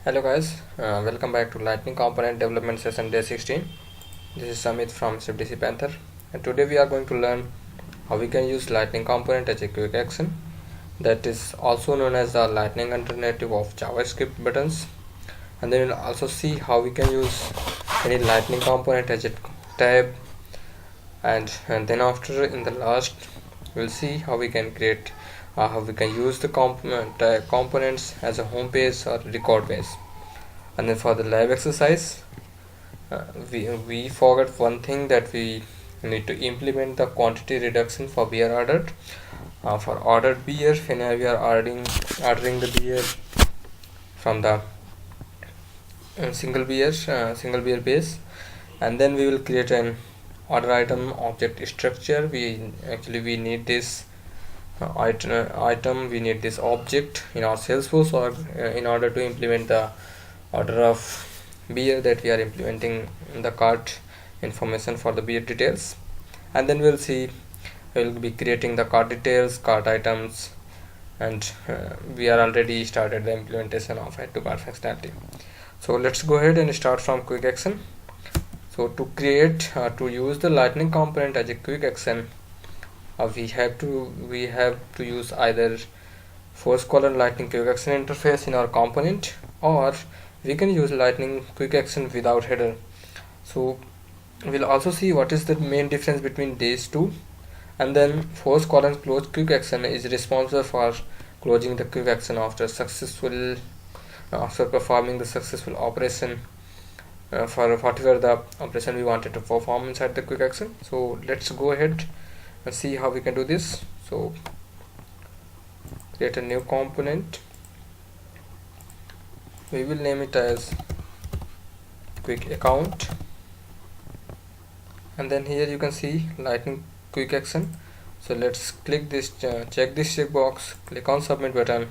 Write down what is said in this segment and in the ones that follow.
Hello guys, welcome back to Lightning Component Development Session Day 16. This is Samit from CDC Panther, and today we are going to learn how we can use Lightning Component as a quick action, that is also known as the Lightning alternative of JavaScript buttons. And then we'll also see how we can use any Lightning Component as a tab, and then after in the last we'll see how we can create how we can use the components as a home page or record page. And then for the lab exercise, we forgot one thing, that we need to implement the quantity reduction for beer ordered. For ordered beer, when we are ordering the beer from the single beer base, and then we will create an order item object structure. We need this item, we need this object in our Salesforce, or in order to implement the order of beer that we are implementing in the cart information for the beer details. And then we'll be creating the cart details, cart items, and we are already started the implementation of add to cart functionality. So let's go ahead and start from quick action. So to use the Lightning component as a quick action, we have to use either force colon Lightning quick action interface in our component, or we can use Lightning quick action without header. So we'll also see what is the main difference between these two. And then force colon close quick action is responsible for closing the quick action after performing the successful operation for whatever the operation we wanted to perform inside the quick action. So let's go ahead and see how we can do this. So create a new component. We will name it as quick account, and then here you can see Lightning quick action. So let's click this check this checkbox, click on submit button,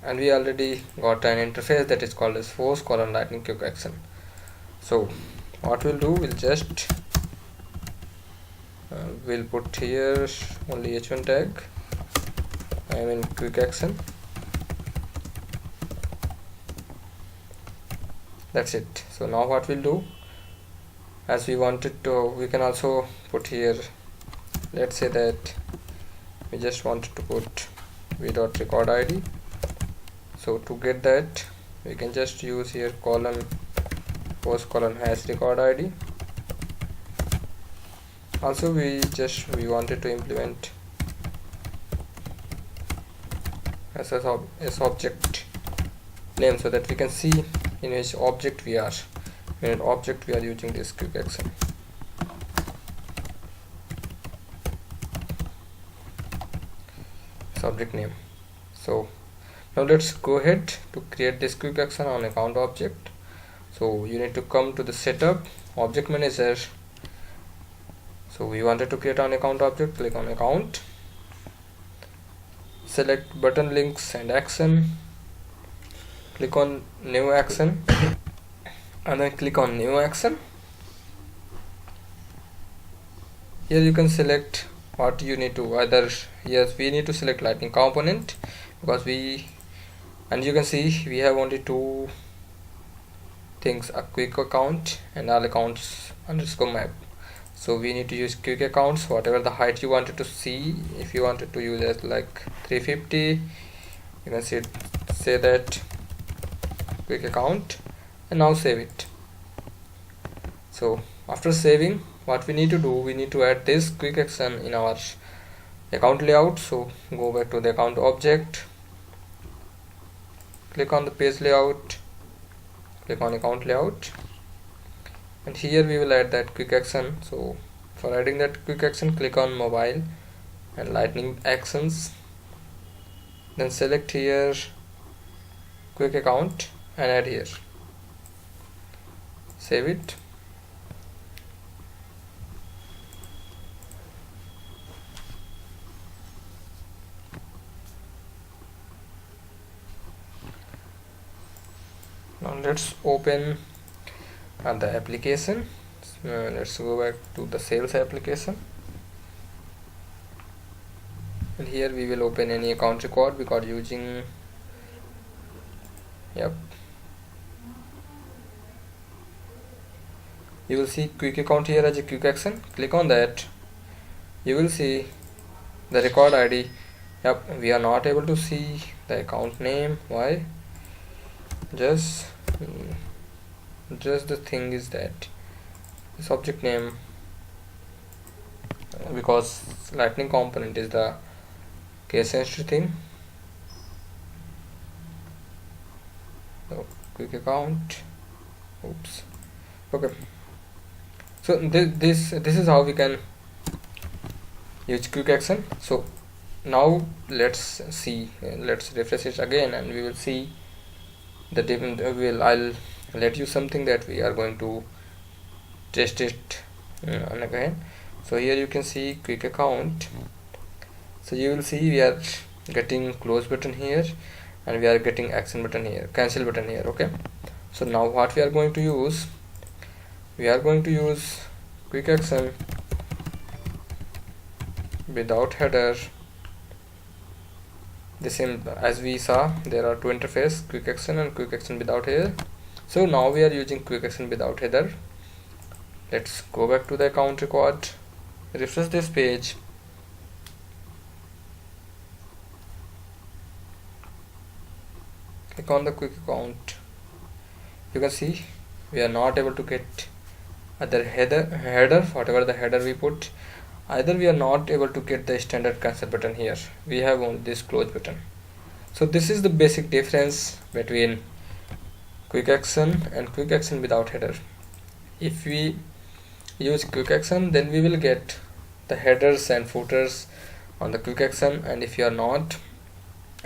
and we already got an interface that is called as force colon Lightning quick action. So what we'll do, we'll put here only h1 tag. I am in quick action. That's it. So now what we'll do, as we wanted to, we can also put here, let's say that we just wanted to put v.record id. So to get that, we can just use here force colon hash record id. Also we wanted to implement as object name, so that we can see in which object we are using this quick action. Subject name. So now let's go ahead to create this quick action on account object. So you need to come to the setup object manager. So we wanted to create an account object, click on account, select button links and action, click on new action, and then click on new action. Here you can select what you need to, either we need to select Lightning component, because and you can see we have only two things, a quick account and all accounts underscore map. So we need to use quick accounts, whatever the height you wanted to see. If you wanted to use it like 350, you can say that quick account, and now save it. So after saving, what we need to do, we need to add this quick action in our account layout. So go back to the account object, click on the page layout, click on account layout, and here we will add that quick action. So for adding that quick action, click on mobile and Lightning actions, then select here quick account and add here, save it. Now let's open the application. Let's go back to the sales application, and here we will open any account record, because using Yep, you will see quick account here as a quick action. Click on that. You will see the record ID. Yep, we are not able to see the account name. Why? Just the thing is that this object name, because lightning component is the case sensitive thing. So quick account. Oops. Okay. So this is how we can use quick action. So now let's see. Let's refresh it again, and we will see the different. I'll let you something that we are going to test it on again. So here you can see quick account. So you will see we are getting close button here, and we are getting action button here, cancel button here. Okay, so now what we are going to use, we are going to use quick action without header. The same as we saw, there are two interface, quick action and quick action without header. So now we are using quick action without header. Let's go back to the account record, refresh this page. Click on the quick account. You can see we are not able to get other header, whatever the header we put. Either we are not able to get the standard cancel button here. We have only this close button. So this is the basic difference between quick action and quick action without header. If we use quick action, then we will get the headers and footers on the quick action, and if you are not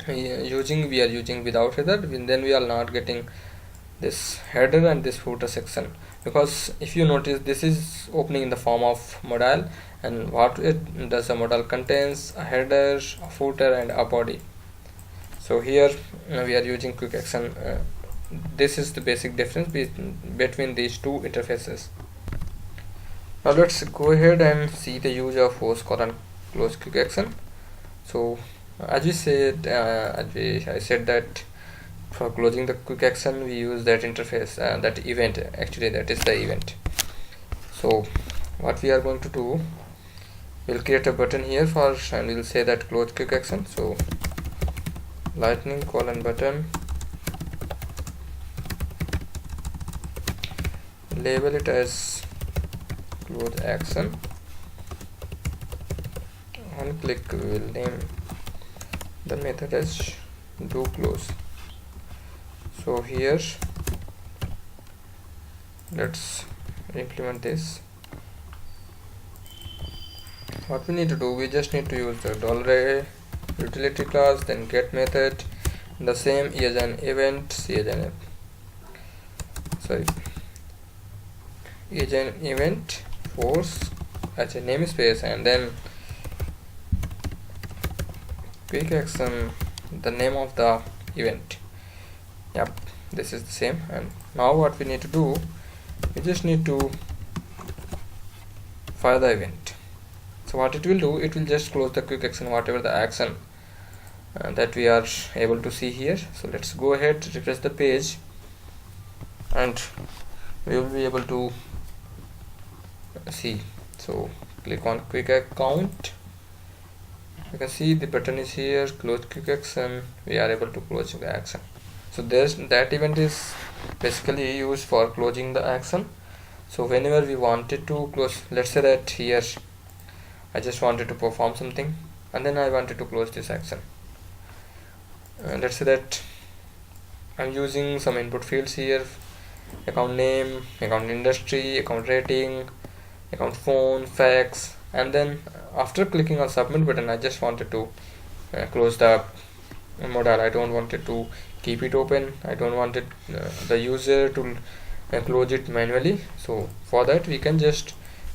using, we are using without header, then we are not getting this header and this footer section. Because if you notice, this is opening in the form of modal, and what it does, a modal contains a header, a footer and a body. So here we are using quick action. This is the basic difference between these two interfaces. Now let's go ahead and see the use of host colon close quick action. So as we said, I said that for closing the quick action we use that interface, that event, actually that is the event. So what we are going to do, we'll create a button here for, and we'll say that close quick action. So lightning colon button, label it as close action. On click we will name the method as do close. So here let's implement this. What we need to do, we just need to use the $a utility class, then get method, the same as an event, is an event force as a namespace, and then quick action, the name of the event. Yep, this is the same. And now what we need to do, we just need to fire the event. So what it will do, it will just close the quick action, whatever the action that we are able to see here. So let's go ahead, refresh the page, and we will be able to see. So click on quick account. You can see the button is here, close quick action. We are able to close the action. So that event is basically used for closing the action. So whenever we wanted to close, let's say that here I just wanted to perform something, and then I wanted to close this action. Let's say that I'm using some input fields here: account name, account industry, account rating, account phone, fax, and then after clicking on submit button, I just wanted to close the modal. I don't want it to keep it open. I don't want it the user to close it manually. So for that we can just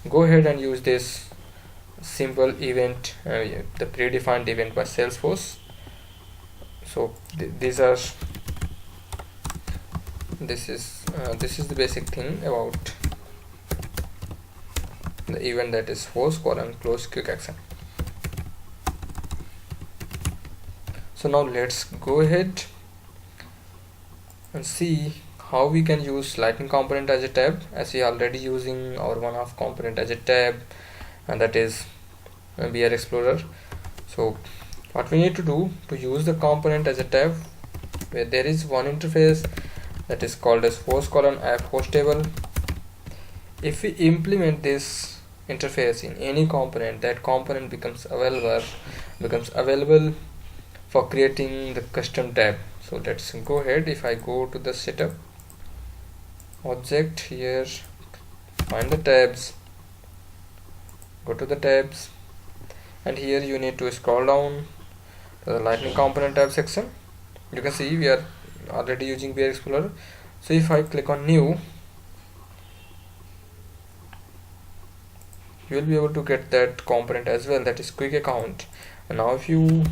go ahead and use this simple event, the predefined event by Salesforce. So this is the basic thing about the event, that is host colon close quick action. So now let's go ahead and see how we can use lightning component as a tab, as we are already using our one-off component as a tab, and that is BR Explorer. So what we need to do to use the component as a tab, where there is one interface that is called as host colon app host table. If we implement this interface in any component, that component becomes available for creating the custom tab. So let's go ahead. If I go to the setup object here, find the tabs, go to the tabs, and here you need to scroll down to the lightning component tab section. You can see we are already using BR Explorer. So if I click on new, you will be able to get that component as well, that is quick account. And now if you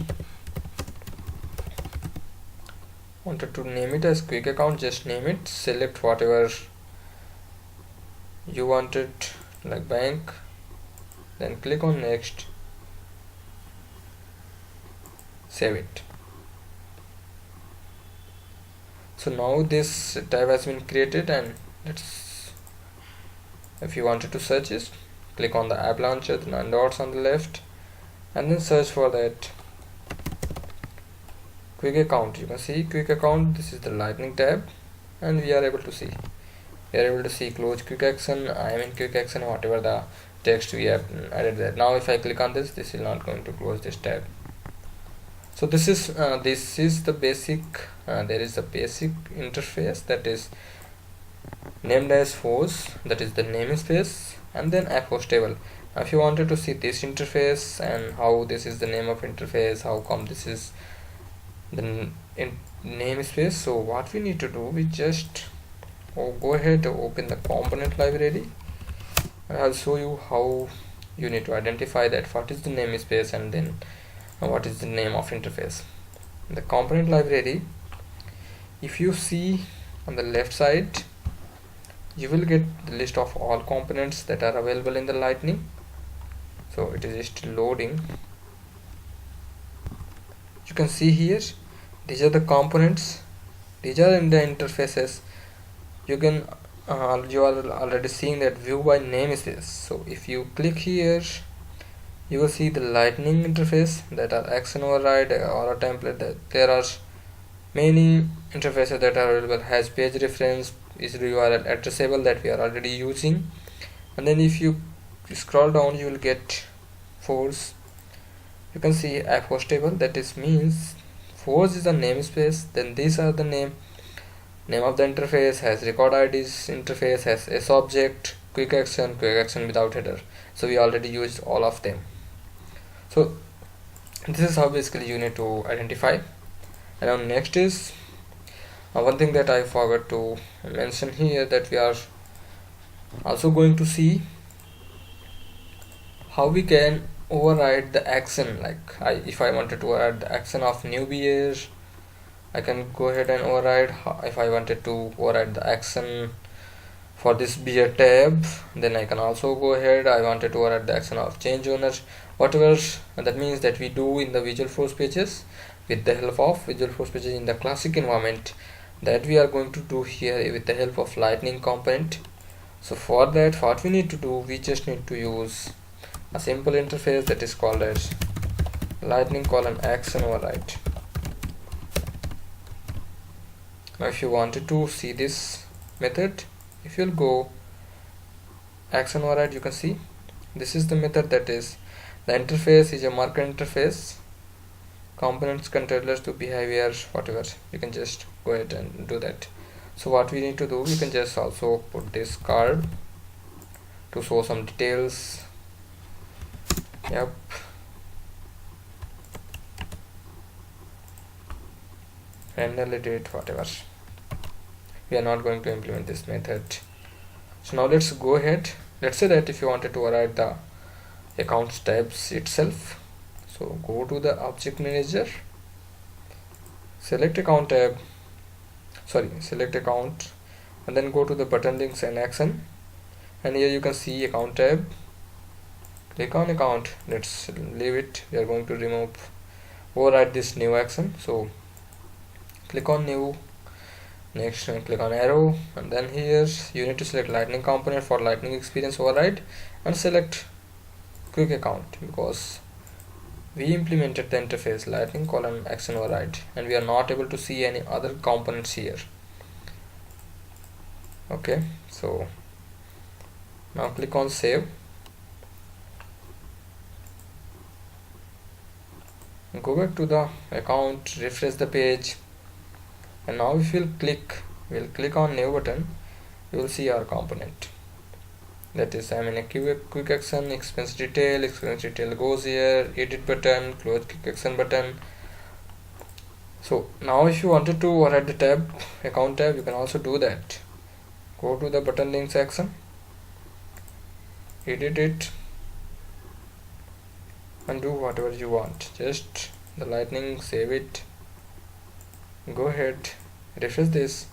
wanted to name it as quick account, just name it, select whatever you wanted, like bank, then click on next, save it. So now this tab has been created, and if you wanted to search it, click on the app launcher, the 9 dots on the left, and then search for that quick account. You can see quick account, this is the lightning tab, and we are able to see close QuickAction, I am in QuickAction, whatever the text we have added there. Now if I click on this is not going to close this tab. So this is the basic there is a basic interface that is named as host, that is the namespace, and then app host table. Now if you wanted to see this interface and how this is the name of interface, how come this is the namespace, so what we need to do, we just go ahead to open the component library. I'll show you how you need to identify that what is the namespace and then what is the name of interface. In the component library, if you see on the left side, you will get the list of all components that are available in the lightning. So it is still loading. You can see here, these are the components, these are in the interfaces. You can you are already seeing that view by namespace. So if you click here, you will see the lightning interface, that are action override or a template. That there are many interfaces that are available, has page reference, is URL addressable that we are already using. And then if you scroll down, you will get force. You can see app host table, that is means force is a namespace, then these are the name of the interface, has record IDs, interface has S object, quick action without header. So we already used all of them. So this is how basically you need to identify. And now next is one thing that I forgot to mention here, that we are also going to see how we can override the action. Like if I wanted to override the action of new beer, I can go ahead and override. If I wanted to override the action for this beer tab, then I can also go ahead. I wanted to override the action of change owner, whatever that means that we do in the Visualforce pages with the help of Visualforce pages in the classic environment, that we are going to do here with the help of lightning component. So for that, what we need to do, we just need to use a simple interface that is called as lightning action override. Now if you wanted to see this method, if you'll go action override, you can see this is the method, that is the interface is a marker interface, components controllers to behavior, whatever. You can just go ahead and do that. So what we need to do, we can just also put this card to show some details. Yep. Randomly do it, whatever. We are not going to implement this method. So now let's go ahead. Let's say that if you wanted to override the accounts tabs itself, so go to the object manager, select account tab, select account, and then go to the button links and action, and here you can see account tab. Click on account, let's leave it. We are going to override this new action. So click on new, Next, click on arrow, and then here you need to select lightning component for lightning experience override and select quick account, because we implemented the interface lightning colon action override and we are not able to see any other components here. Okay, so now click on save, go back to the account, refresh the page, and now if we'll click on new button, you will see our component, that is I'm in a quick action expense detail goes here, edit button, close quick action button. So now if you wanted to override the tab, account tab, you can also do that. Go to the button link section, edit it, and do whatever you want. Just the lightning, save it, go ahead, refresh this,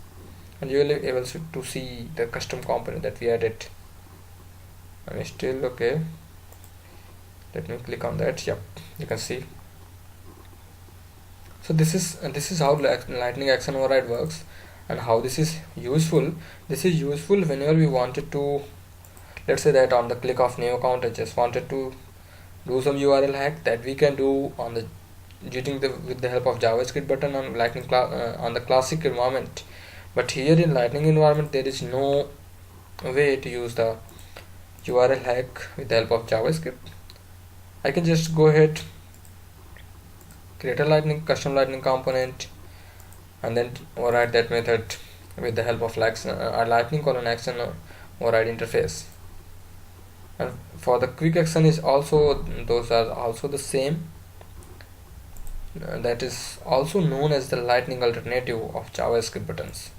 and you will be able to see the custom component that we added. And still okay, let me click on that. Yep, you can see. So this is how lightning action override works, and how this is useful. This is useful whenever we wanted to, let's say that on the click of new account I just wanted to do some URL hack, that we can do on the with the help of JavaScript button on lightning on the classic environment. But here in lightning environment there is no way to use the URL hack with the help of JavaScript. I can just go ahead, create a custom lightning component, and then override that method with the help of lightning colon action override interface. And for the quick action is also, those are also the same. That is also known as the lightning alternative of JavaScript buttons.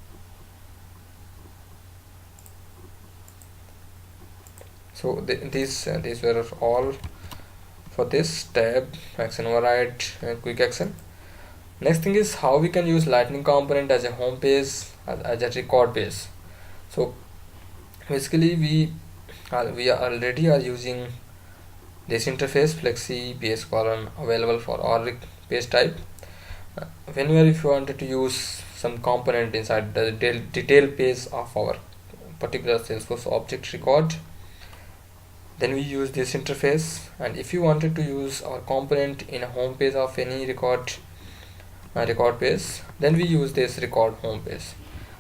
So these were all for this tab, action override, quick action. Next thing is how we can use lightning component as a home page, as a record page. So basically we already are using this interface flexi ps colon available for all page type. Whenever if you wanted to use some component inside the detail page of our particular Salesforce object record, then we use this interface. And if you wanted to use our component in a home page of any record page, then we use this record home page.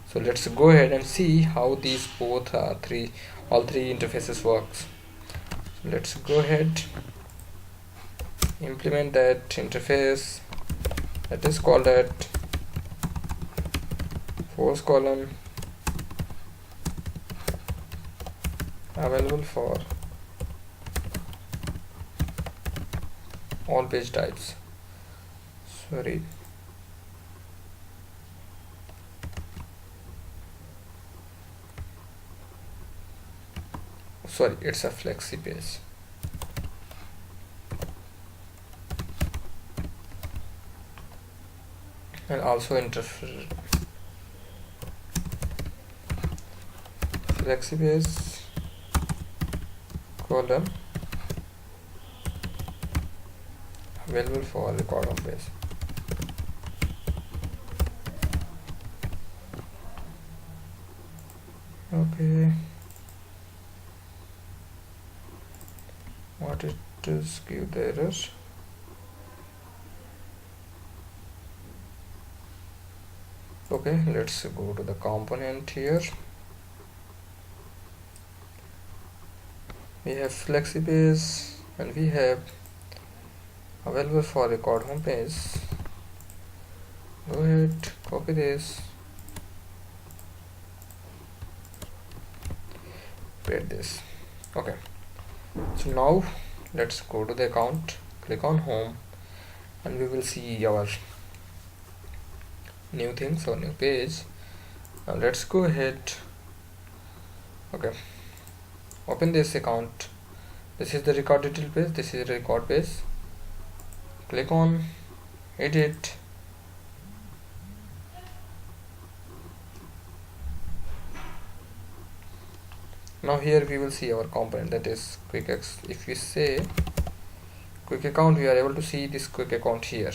So let's go ahead and see how these all three interfaces works. So let's go ahead, implement that interface, that is called at force column available for all page types. Sorry, it's a flexi page. And also flexi page column available for record on page. Okay, what it is, give the error. Okay, let's go to the component here. We have flexi page and we have available for record home page. Go ahead, copy this, paste this. Okay, so now let's go to the account, click on home, and we will see our new things or new page. Now let's go ahead. Okay, open this account. This is the record detail page, this is the record page. Click on edit, now here we will see our component, that is QuickAction. If we say quick account, we are able to see this quick account here.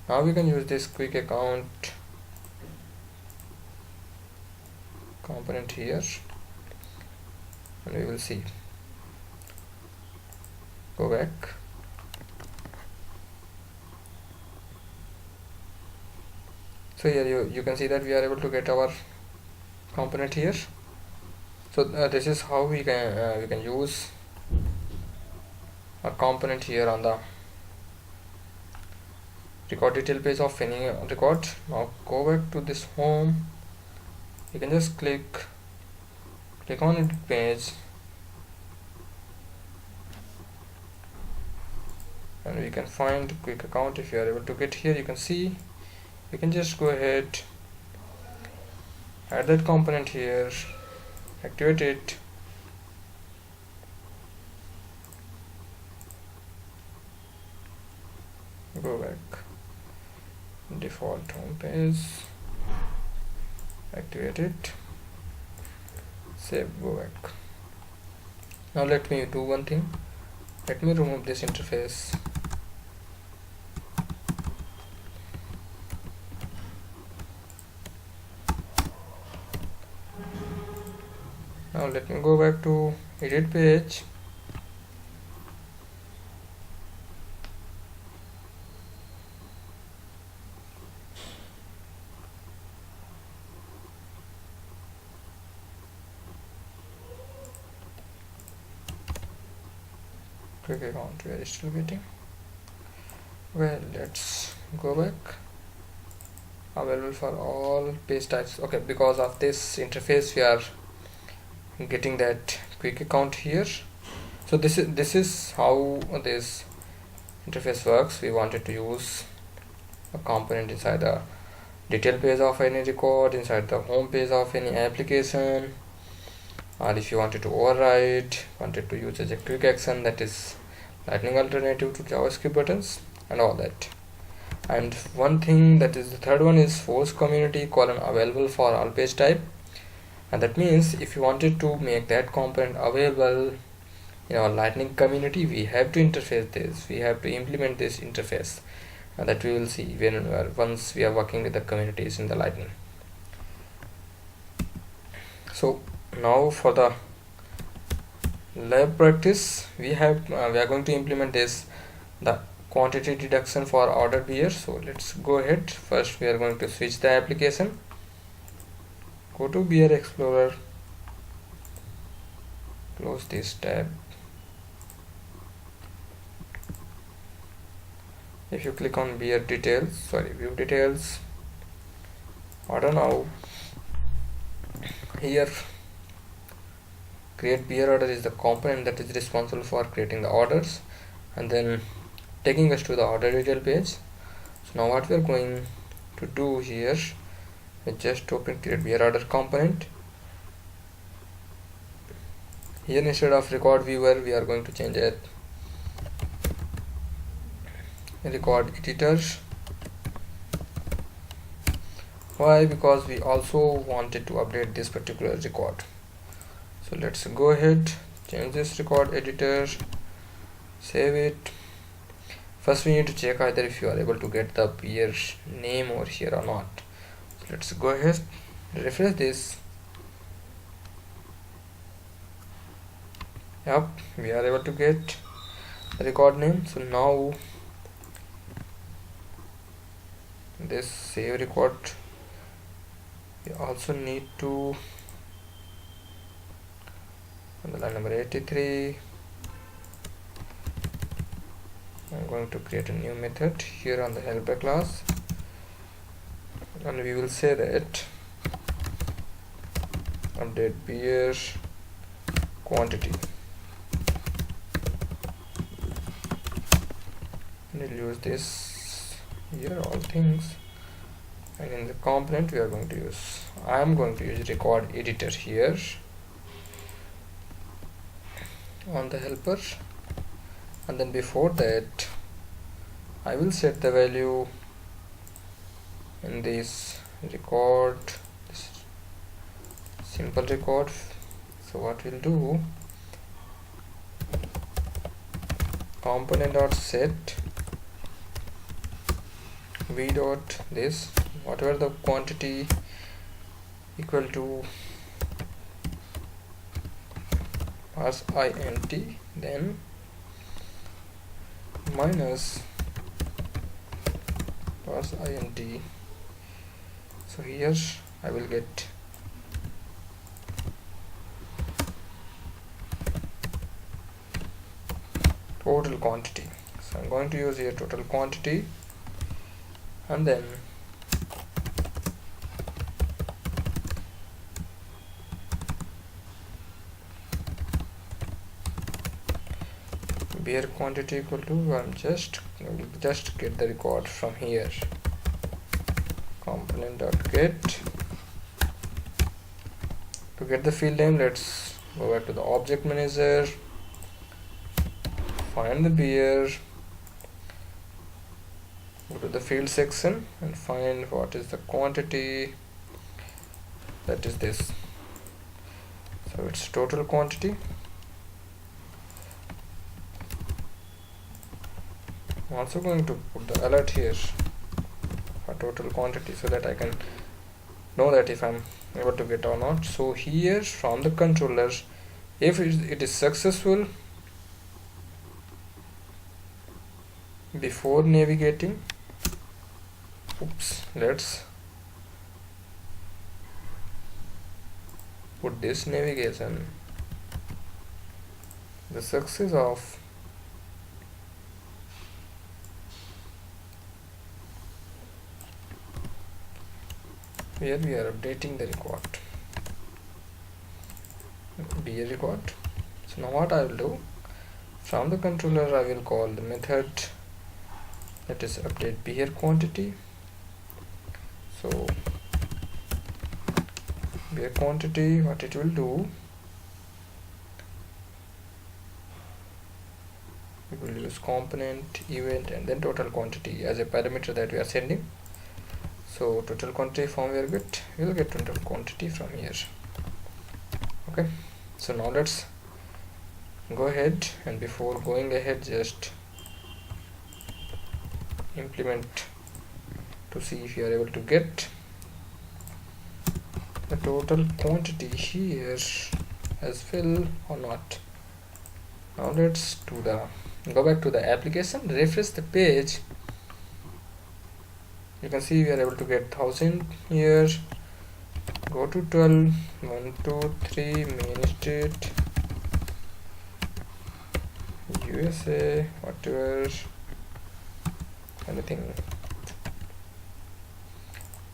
Now we can use this quick account component here, and we will see. Go back. So here you can see that we are able to get our component here. So this is how we can use a component here on the record detail page of any record. Now go back to this home. You can just click on edit page, and we can find quick account. If you are able to get here, you can see you can just go ahead, add that component here, activate it, go back, default home page, activate it, save, go back. Now let me do one thing. Let me remove this interface. Now let me go back to edit page. Quick account, we are still getting. Well, let's go back. Available for all page types. Okay, because of this interface we are getting that quick account here. So this is how this interface works. We wanted to use a component inside the detail page of any record, inside the home page of any application, or if you wanted to override, wanted to use as a quick action, that is lightning alternative to JavaScript buttons and all that. And one thing, that is the third one, is force community : available for all page type. And that means if you wanted to make that component available in our lightning community, we have to interface this, we have to implement this interface, and that we will see when once we are working with the communities in the lightning. So now for the lab practice, we are going to implement this, the quantity deduction for ordered beer. So let's go ahead. First we are going to switch the application, go to Beer Explorer, close this tab. If you click on beer details, view details, order now, here create beer order is the component that is responsible for creating the orders and then taking us to the order detail page. So now what we are going to do here, we just open create beer order component. Here instead of record viewer, we are going to change it record editor. Why? Because we also wanted to update this particular record. So let's go ahead, change this record editor, save it. First we need to check either if you are able to get the beer name over here or not. So let's go ahead, refresh this. Yep, we are able to get the record name. So now this save record, we also need to, on the line number 83, I'm going to create a new method here on the helper class, and we will say that update beer quantity, and we'll use this here, all things. And in the component we are going to use, I am going to use record editor here on the helper, and then before that I will set the value in this record, this simple record. So what we'll do, component dot set v dot this, whatever the quantity equal to parse int, then minus parse int. So here I will get total quantity. So I'm going to use here total quantity, and then beer quantity equal to I'm just get the record from here, component.get. To get the field name, let's go back to the object manager, find the beer, go to the field section and find what is the quantity. That is this. So it's total quantity. I'm also going to put the alert here for total quantity so that I can know that if I'm able to get or not. So here from the controller, if it is successful before navigating, let's put this navigation, the success of where we are updating the record, beer record. So now what I will do, from the controller I will call the method that is update beer quantity. So beer quantity, what it will do, we will use component, event, and then total quantity as a parameter that we are sending. So total quantity from where we'll get total quantity from here. Okay, so now let's go ahead, and before going ahead, just implement to see if you are able to get the total quantity here as well or not. Now let's go back to the application, refresh the page. You can see we are able to get 1000 here. Go to 12, 1, 2, 3, main state, USA, whatever, anything.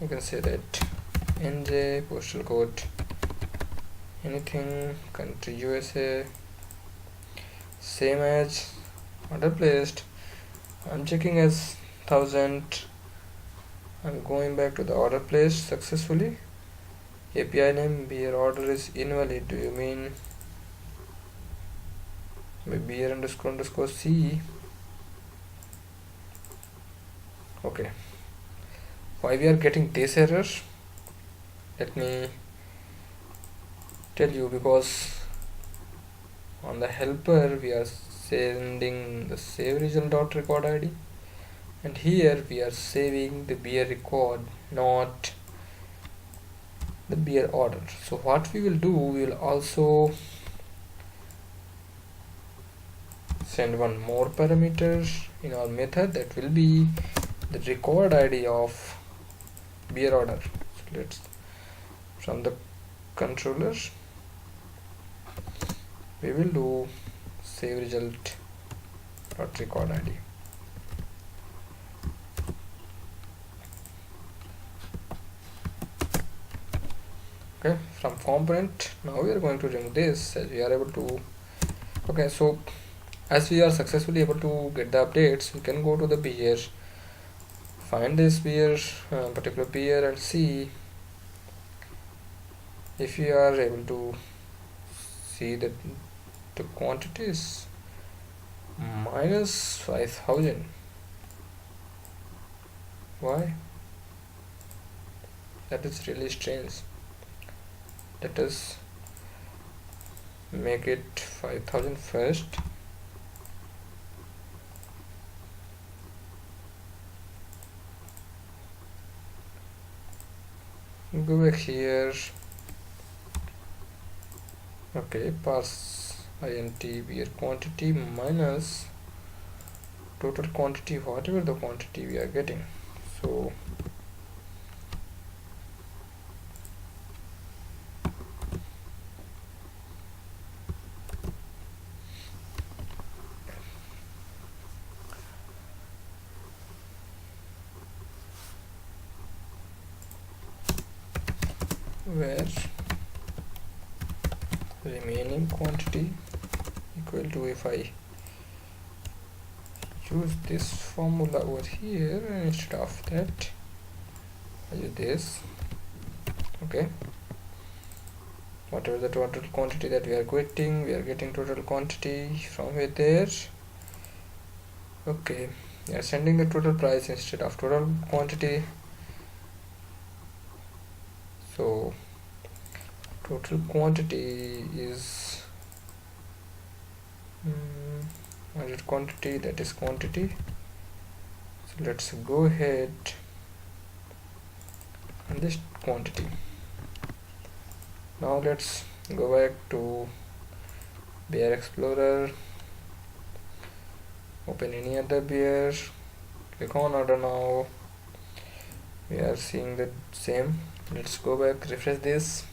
You can say that NJ, postal code, anything, country USA, same as order placed. I'm checking as 1000. I'm going back to the order placed successfully. API name beer order is invalid. Do you mean beer underscore C? Okay. Why we are getting this error? Let me tell you, because on the helper we are sending the save result.record ID, and here we are saving the beer record, not the beer order. So what we will do, we will also send one more parameter in our method, that will be the record ID of beer order. So let's, from the controller, we will do save result dot record ID. Okay, from component, now we are going to remove this as we are able to. Okay, so as we are successfully able to get the updates, we can go to the beer, find this beer, particular beer, and see if we are able to see that the quantity is minus 5000. Why? That is really strange. Let us make it 5000 first. Go back here. Okay, parse int beer quantity minus total quantity, whatever the quantity we are getting. So where remaining quantity equal to, if I use this formula over here and instead of that I use this, okay, whatever the total quantity that we are getting total quantity from it there. Okay, we are sending the total price instead of total quantity. So total quantity is quantity, that is quantity. So let's go ahead and this quantity. Now let's go back to beer explorer, open any other beer, click on order now. We are seeing the same. Let's go back, refresh this.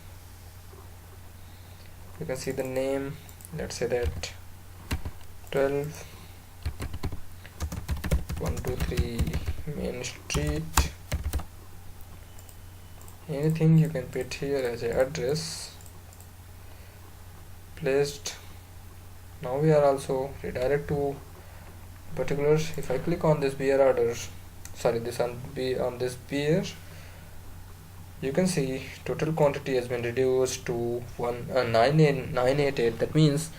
You can see the name, let's say that 12 123 Main Street. Anything you can put here as an address placed. Now we are also redirect to particulars. If I click on this beer order, sorry, this on this beer, you can see total quantity has been reduced to 988. That means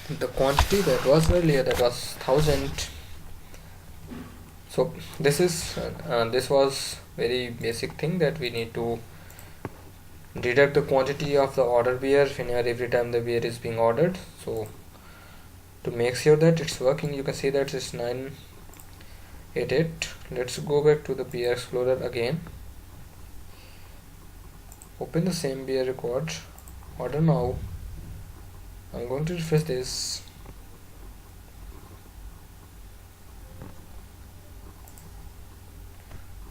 the quantity that was earlier, that was 1000. So this is this was very basic thing, that we need to deduct the quantity of the order beer whenever every time the beer is being ordered. So to make sure that it's working, you can see that it's 988. Let's go back to the beer explorer again, open the same beer record, order now. I'm going to refresh this.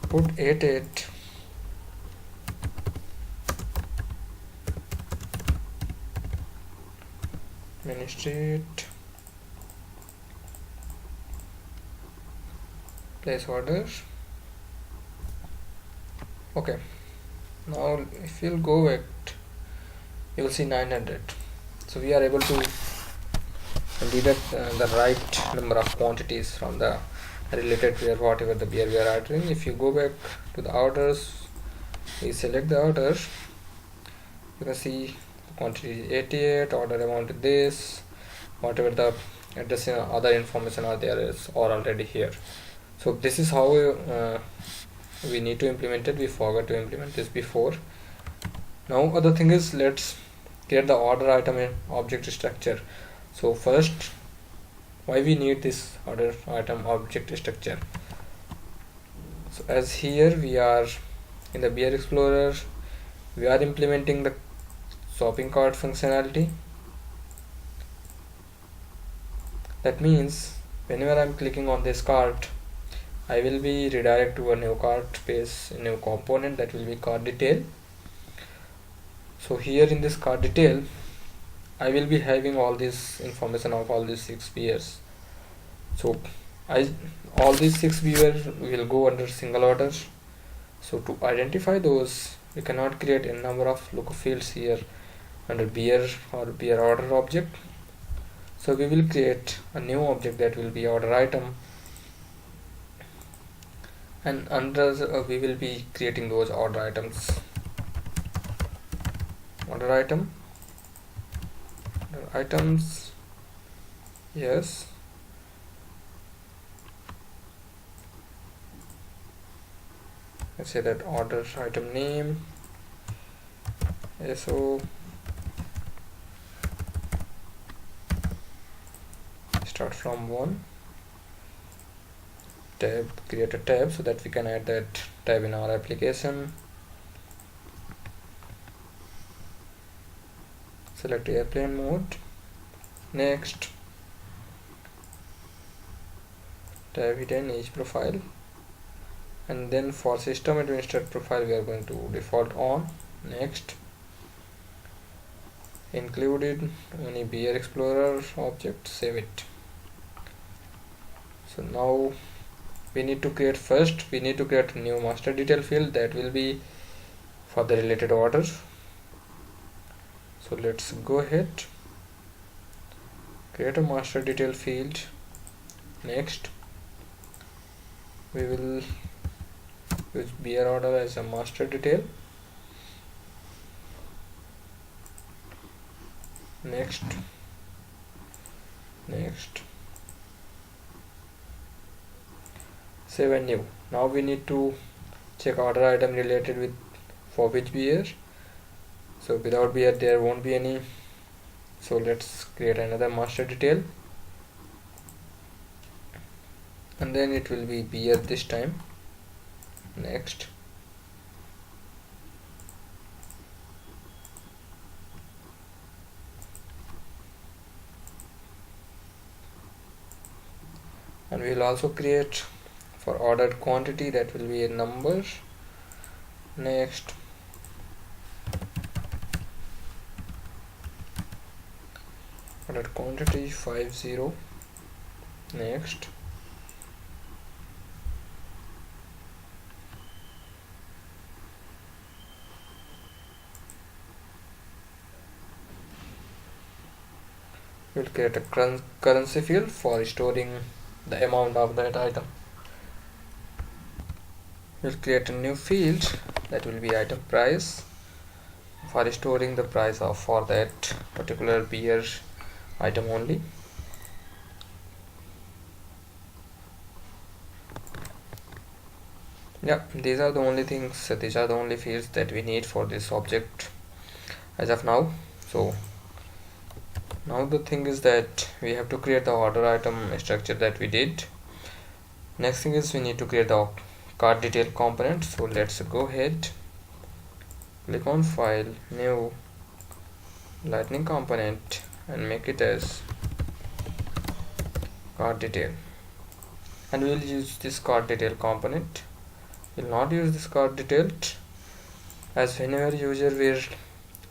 Put 88 Main Street, place order. Okay, now if you'll go back, you will see 900. So we are able to deduct the right number of quantities from the related beer, whatever the beer we are ordering. If you go back to the orders, we select the order, you can see the quantity is 88, order amount is this, whatever the address and other information are there is all already here. So this is how we need to implement it. We forgot to implement this before. Now other thing is, let's create the order item and object structure. So first, why we need this order item object structure? So as here we are in the beer explorer, we are implementing the shopping cart functionality. That means whenever I'm clicking on this cart, I will be redirected to a new cart page, a new component that will be cart detail. So here in this cart detail, I will be having all this information of all these 6 beers. So all these 6 beers will go under single order. So to identify those, we cannot create a number of lookup fields here under beer or beer order object. So we will create a new object that will be order item, and under we will be creating those order items. Order item, order items, yes. Let's say that order item name, so start from 1 tab, create a tab so that we can add that tab in our application. select airplane mode. Next, tab hidden edge profile, and then for system administrator profile we are going to default on. Next, included only beer explorer object, save it. So now we need to create a new master detail field that will be for the related order. So let's go ahead, create a master detail field. Next, we will use beer order as a master detail. Next, save and new. Now we need to check order item related with for which beer. So without beer there won't be any, so let's create another master detail, and then it will be beer this time. Next, and we will also create for ordered quantity, that will be a number. Next, ordered quantity 50. Next, we'll create a currency field for storing the amount of that item. We'll create a new field that will be item price for storing the price of for that particular beer item only. Yeah, these are the only fields that we need for this object as of now. So now the thing is that we have to create the order item structure that we did. Next thing is we need to create the card detail component. So let's go ahead, click on file, new, lightning component, and make it as card detail, and we will use this card detail component. We will not use this card detail, as whenever user will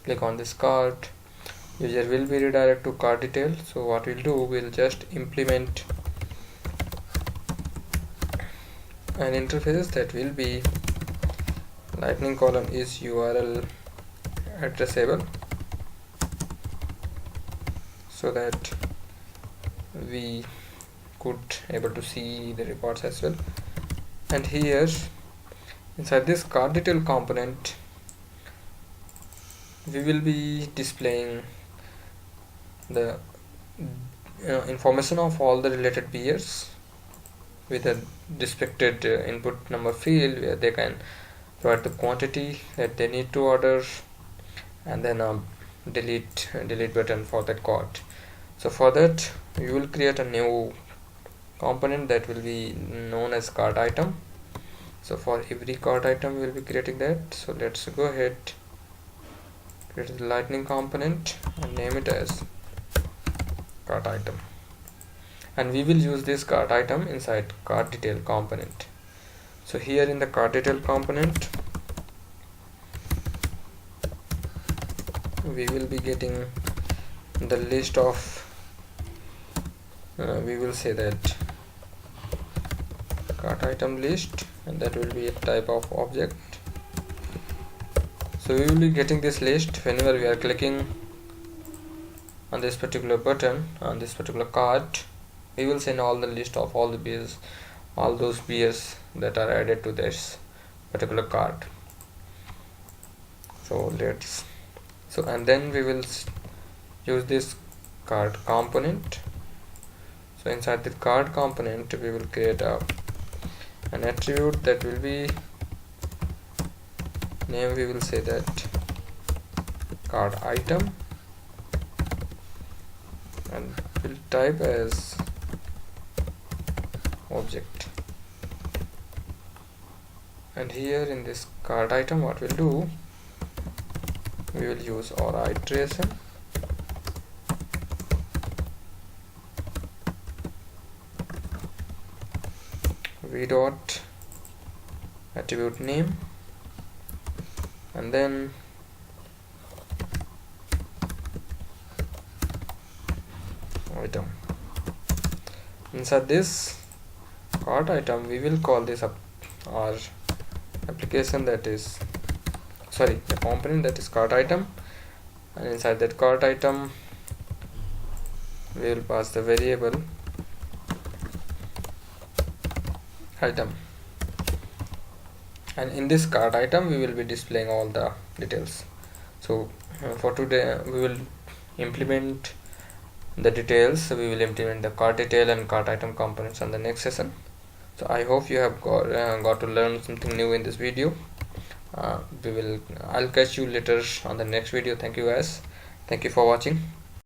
click on this card, user will be redirected to card detail. So what we'll do, we'll just implement an interface that will be lightning column is URL addressable, so that we could able to see the records as well. And here inside this card detail component we will be displaying the information of all the related beers with a respected input number field, where they can provide the quantity that they need to order, and then a delete button for that card. So for that we will create a new component that will be known as card item. So for every card item we will be creating that. So let's go ahead, create the lightning component and name it as card item, and we will use this card item inside card detail component. So here in the card detail component we will be getting the list of we will say that card item list, and that will be a type of object. So we will be getting this list whenever we are clicking on this particular button on this particular card. We will send all the list of all the beers, all those beers that are added to this particular card. So and then we will use this card component. So inside the card component we will create an attribute that will be name, we will say that card item, and we'll type as object. And here in this card item what we'll do, we will use our iteration v dot attribute name, and then item. Inside this cart item we will call this up our application, that is sorry, the component that is cart item, and inside that cart item we will pass the variable item, and in this cart item we will be displaying all the details. So for today we will implement the details. So we will implement the cart detail and cart item components on the next session. So I hope you have got to learn something new in this video. I'll catch you later on the next video. Thank you guys, thank you for watching.